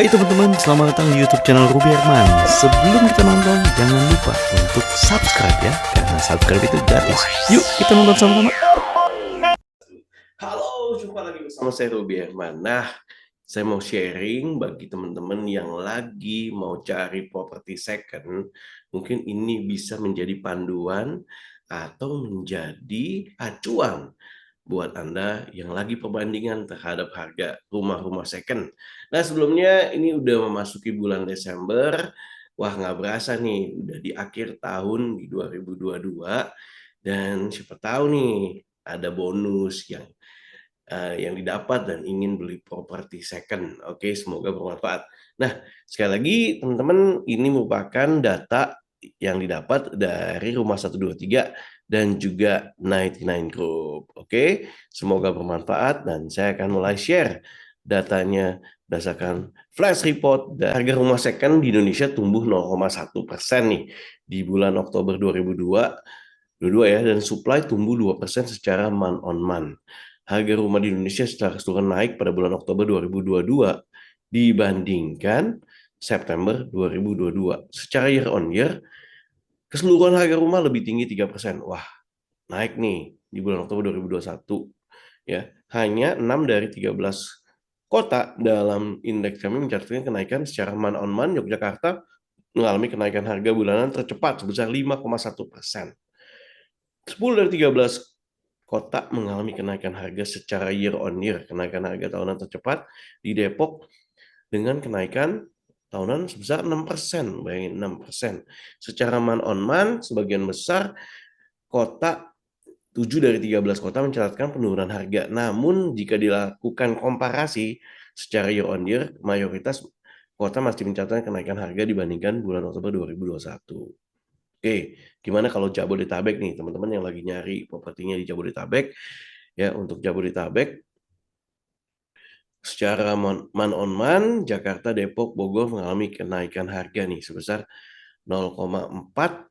Hai teman-teman, selamat datang di YouTube channel Ruby Herman. Sebelum kita nonton, jangan lupa untuk subscribe ya, karena subscribe itu gratis. Yuk kita nonton sama-sama. Halo, jumpa lagi bersama saya Ruby Herman. Nah, saya mau sharing bagi teman-teman yang lagi mau cari properti second, mungkin ini bisa menjadi panduan atau menjadi acuan buat Anda yang lagi perbandingan terhadap harga rumah-rumah second. Nah, sebelumnya ini udah memasuki bulan Desember. Wah, nggak berasa nih, udah di akhir tahun di 2022. Dan siapa tahu nih, ada bonus yang didapat dan ingin beli properti second. Oke, semoga bermanfaat. Nah, sekali lagi teman-teman, ini merupakan data yang didapat dari Rumah 123 dan juga 99 Group. Oke, semoga bermanfaat dan saya akan mulai share datanya berdasarkan flash report. Harga rumah second di Indonesia tumbuh 0,1% nih di bulan Oktober 2022 ya, dan supply tumbuh 2% secara month on month. Harga rumah di Indonesia secara keseluruhan naik pada bulan Oktober 2022 dibandingkan September 2022. Secara year on year, keseluruhan harga rumah lebih tinggi 3%. Wah, naik nih di bulan Oktober 2021. Ya, hanya 6 dari 13 kota dalam indeks kami mencatatkan kenaikan secara month on month. Yogyakarta mengalami kenaikan harga bulanan tercepat sebesar 5,1%. 10 dari 13 kota mengalami kenaikan harga secara year on year. Kenaikan harga tahunan tercepat di Depok dengan kenaikan tahunan sebesar 6%. Bayangin 6%. Secara month on month, sebagian besar kota 7 dari 13 kota mencatatkan penurunan harga. Namun jika dilakukan komparasi secara year on year, mayoritas kota masih mencatatkan kenaikan harga dibandingkan bulan Oktober 2021. Oke, gimana kalau Jabodetabek nih, teman-teman yang lagi nyari propertinya di Jabodetabek, ya untuk Jabodetabek, secara month on month, Jakarta, Depok, Bogor mengalami kenaikan harga nih sebesar 0,4,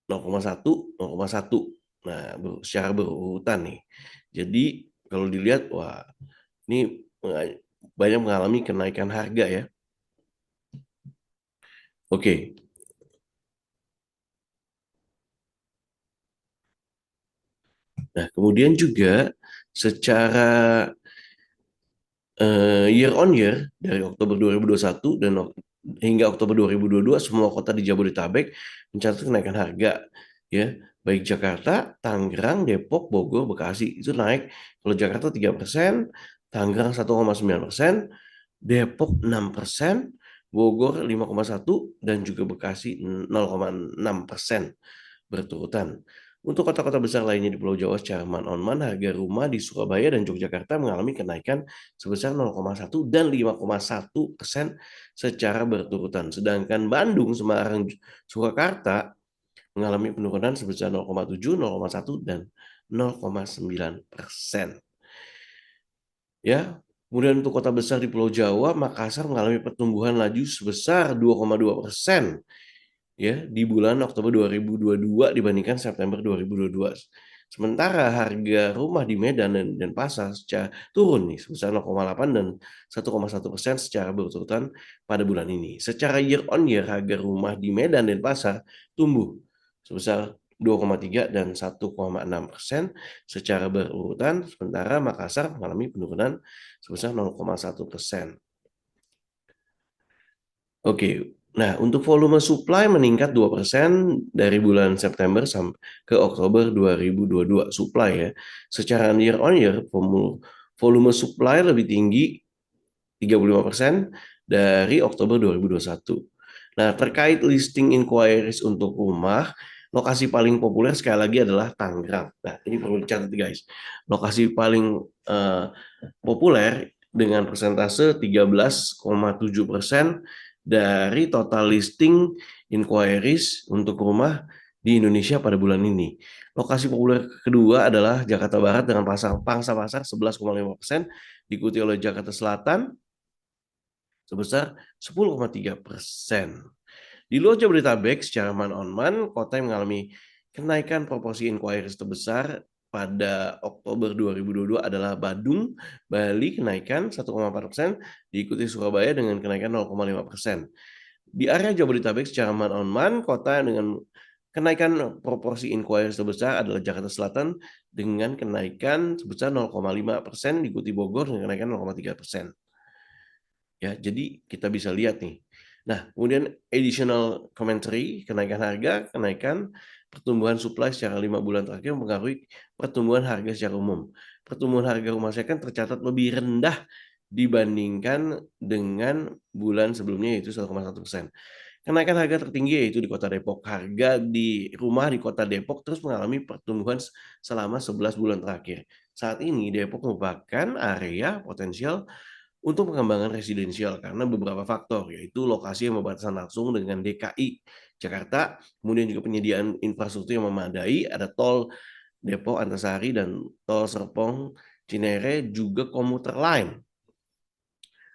0,1, 0,1. Nah, secara berurutan nih. Jadi kalau dilihat, wah, ini banyak mengalami kenaikan harga ya. Oke. Nah, kemudian juga secara year on year dari Oktober 2021 dan hingga Oktober 2022 semua kota di Jabodetabek mencatat kenaikan harga ya, baik Jakarta, Tangerang, Depok, Bogor, Bekasi itu naik. Kalau Jakarta 3%, Tangerang 1,9%, Depok 6%, Bogor 5,1 dan juga Bekasi 0,6% berturutan. Untuk kota-kota besar lainnya di Pulau Jawa secara month on month, harga rumah di Surabaya dan Yogyakarta mengalami kenaikan sebesar 0,1 dan 5,1% secara berturutan. Sedangkan Bandung, Semarang, Surakarta mengalami penurunan sebesar 0,7, 0,1 dan 0,9%. Ya, kemudian untuk kota besar di Pulau Jawa, Makassar mengalami pertumbuhan laju sebesar 2,2% ya di bulan Oktober 2022 dibandingkan September 2022. Sementara harga rumah di Medan dan Denpasar secara turun nih sebesar 0,8 dan 1,1% secara berurutan pada bulan ini. Secara year on year harga rumah di Medan dan Denpasar tumbuh sebesar 2,3 dan 1,6% secara berurutan, sementara Makassar mengalami penurunan sebesar 0,1%. Oke, nah untuk volume supply meningkat 2% dari bulan September sampai ke Oktober 2022 supply ya. Secara year on year volume supply lebih tinggi 35% dari Oktober 2021. Nah, terkait listing inquiries untuk rumah, lokasi paling populer sekali lagi adalah Tangerang. Nah, ini perlu dicatat guys. Lokasi paling populer dengan persentase 13,7% dari total listing inquiries untuk rumah di Indonesia pada bulan ini. Lokasi populer kedua adalah Jakarta Barat dengan pangsa pasar 11,5%, diikuti oleh Jakarta Selatan sebesar 10,3%. Di luar Jabodetabek, secara month on month, kota yang mengalami kenaikan proporsi inquiries terbesar pada Oktober 2022 adalah Badung, Bali kenaikan 1,4%, diikuti Surabaya dengan kenaikan 0,5%. Di area Jabodetabek secara month on month, kota dengan kenaikan proporsi inquiry sebesar adalah Jakarta Selatan dengan kenaikan sebesar 0,5%, diikuti Bogor dengan kenaikan 0,3%. Ya, jadi kita bisa lihat nih. Nah, kemudian additional commentary, kenaikan harga, kenaikan pertumbuhan supply secara 5 bulan terakhir mempengaruhi pertumbuhan harga secara umum. Pertumbuhan harga rumah second tercatat lebih rendah dibandingkan dengan bulan sebelumnya, yaitu 1,1%. Kenaikan harga tertinggi yaitu di Kota Depok. Harga di rumah di Kota Depok terus mengalami pertumbuhan selama 11 bulan terakhir. Saat ini Depok merupakan area potensial untuk pengembangan residensial karena beberapa faktor, yaitu lokasi yang berbatasan langsung dengan DKI Jakarta, kemudian juga penyediaan infrastruktur yang memadai, ada tol Depok Antasari dan tol Serpong Cinere, juga komuter lain.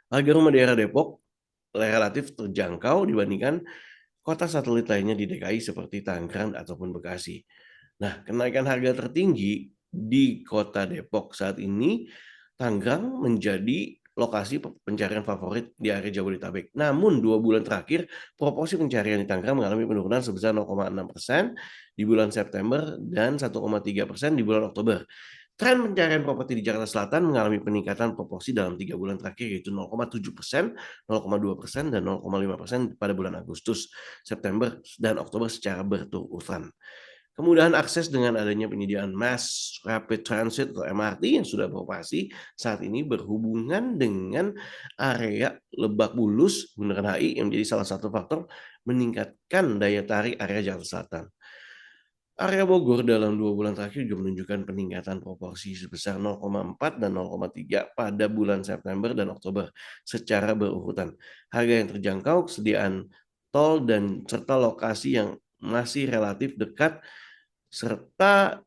Harga rumah daerah Depok relatif terjangkau dibandingkan kota satelit lainnya di DKI seperti Tangerang ataupun Bekasi. Nah, kenaikan harga tertinggi di kota Depok saat ini, Tangerang menjadi lokasi pencarian favorit di area Jabodetabek. Namun 2 bulan terakhir, proporsi pencarian di Tangerang mengalami penurunan sebesar 0,6% di bulan September dan 1,3% di bulan Oktober. Tren pencarian properti di Jakarta Selatan mengalami peningkatan proporsi dalam 3 bulan terakhir, yaitu 0,7%, 0,2%, dan 0,5% pada bulan Agustus, September, dan Oktober secara berurutan. Kemudahan akses dengan adanya penyediaan Mass Rapid Transit atau MRT yang sudah beroperasi saat ini berhubungan dengan area Lebak Bulus, Bundaran HI yang menjadi salah satu faktor meningkatkan daya tarik area Jakarta Selatan. Area Bogor dalam 2 bulan terakhir juga menunjukkan peningkatan proporsi sebesar 0,4 dan 0,3 pada bulan September dan Oktober secara berurutan. Harga yang terjangkau, kesediaan tol, dan serta lokasi yang masih relatif dekat serta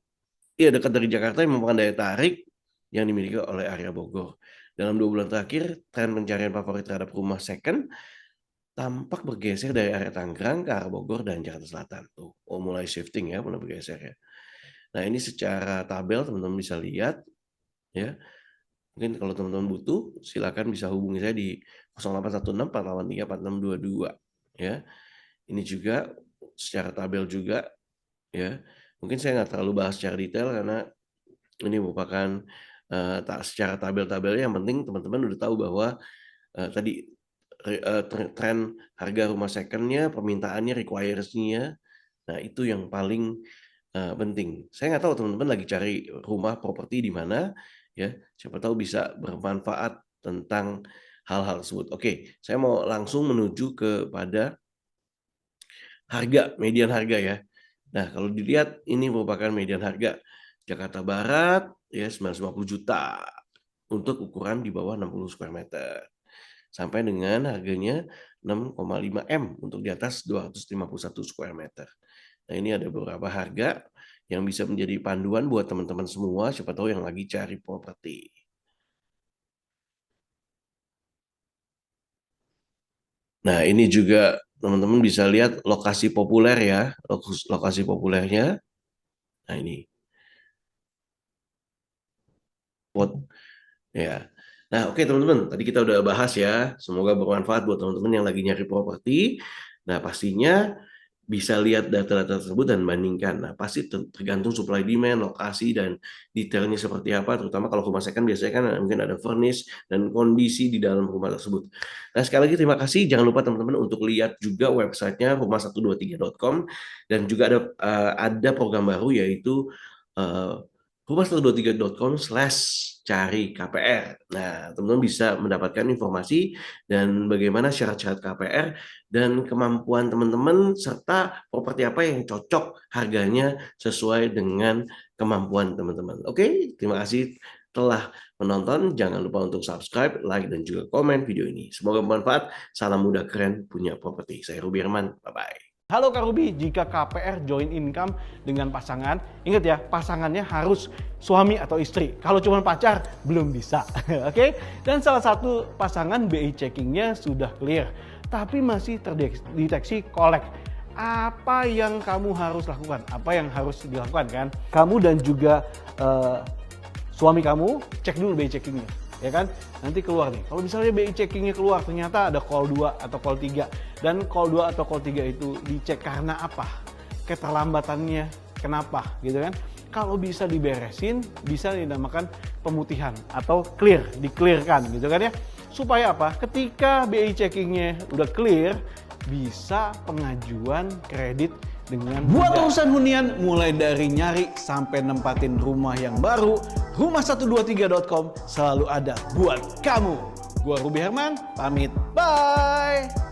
dekat dari Jakarta yang merupakan daya tarik yang dimiliki oleh area Bogor. Dalam 2 bulan terakhir, tren pencarian favorit terhadap rumah second tampak bergeser dari area Tangerang ke arah Bogor dan Jakarta Selatan. Tuh, mulai shifting ya, mulai bergeser ya. Nah, ini secara tabel teman-teman bisa lihat ya. Mungkin kalau teman-teman butuh, silakan bisa hubungi saya di 0816 483 4622 ya. Ini juga secara tabel juga ya. Mungkin saya nggak terlalu bahas secara detail karena ini merupakan secara tabel-tabelnya, yang penting teman-teman udah tahu bahwa tadi tren harga rumah second-nya, permintaannya, requires-nya, nah itu yang paling penting. Saya nggak tahu teman-teman lagi cari rumah properti di mana, ya. Siapa tahu bisa bermanfaat tentang hal-hal tersebut. Oke, saya mau langsung menuju kepada harga, median harga ya. Nah, kalau dilihat ini merupakan median harga Jakarta Barat ya 950 juta untuk ukuran di bawah 60 square meter. Sampai dengan harganya 6,5 M untuk di atas 251 square meter. Nah, ini ada beberapa harga yang bisa menjadi panduan buat teman-teman semua, siapa tahu yang lagi cari properti. Nah, ini juga teman-teman bisa lihat lokasi populer ya, lokasi populernya. Nah, ini. Ya. Nah, oke teman-teman, tadi kita udah bahas ya. Semoga bermanfaat buat teman-teman yang lagi nyari properti. Nah, pastinya bisa lihat data-data tersebut dan bandingkan. Nah, pasti tergantung supply demand, lokasi, dan detailnya seperti apa. Terutama kalau rumah second biasanya kan mungkin ada furnish dan kondisi di dalam rumah tersebut. Nah, sekali lagi terima kasih. Jangan lupa teman-teman untuk lihat juga websitenya rumah123.com, dan juga ada program baru yaitu rumah123.com/cari KPR. Nah, teman-teman bisa mendapatkan informasi dan bagaimana syarat-syarat KPR dan kemampuan teman-teman serta properti apa yang cocok harganya sesuai dengan kemampuan teman-teman. Oke, terima kasih telah menonton. Jangan lupa untuk subscribe, like, dan juga komen video ini. Semoga bermanfaat. Salam muda keren punya properti. Saya Ruby Herman. Bye-bye. Halo Kak Ruby, jika KPR join income dengan pasangan, ingat ya, pasangannya harus suami atau istri. Kalau cuma pacar, belum bisa. Oke? Dan salah satu pasangan BI checkingnya sudah clear, tapi masih terdeteksi kolek. apa yang kamu harus lakukan, apa yang harus dilakukan kan. Kamu dan juga suami kamu cek dulu BI checkingnya, ya kan. Nanti keluar nih, kalau misalnya BI checkingnya keluar ternyata ada call 2 atau call 3, dan call 2 atau call 3 itu dicek karena apa, keterlambatannya kenapa gitu kan. Kalau bisa diberesin, bisa dinamakan pemutihan atau clear, di-clearkan gitu kan ya. Supaya apa? Ketika BI checkingnya udah clear, bisa pengajuan kredit dengan buat mudah. Urusan hunian mulai dari nyari sampai nempatin rumah yang baru, rumah123.com selalu ada buat kamu. Gua Ruby Herman, pamit. Bye.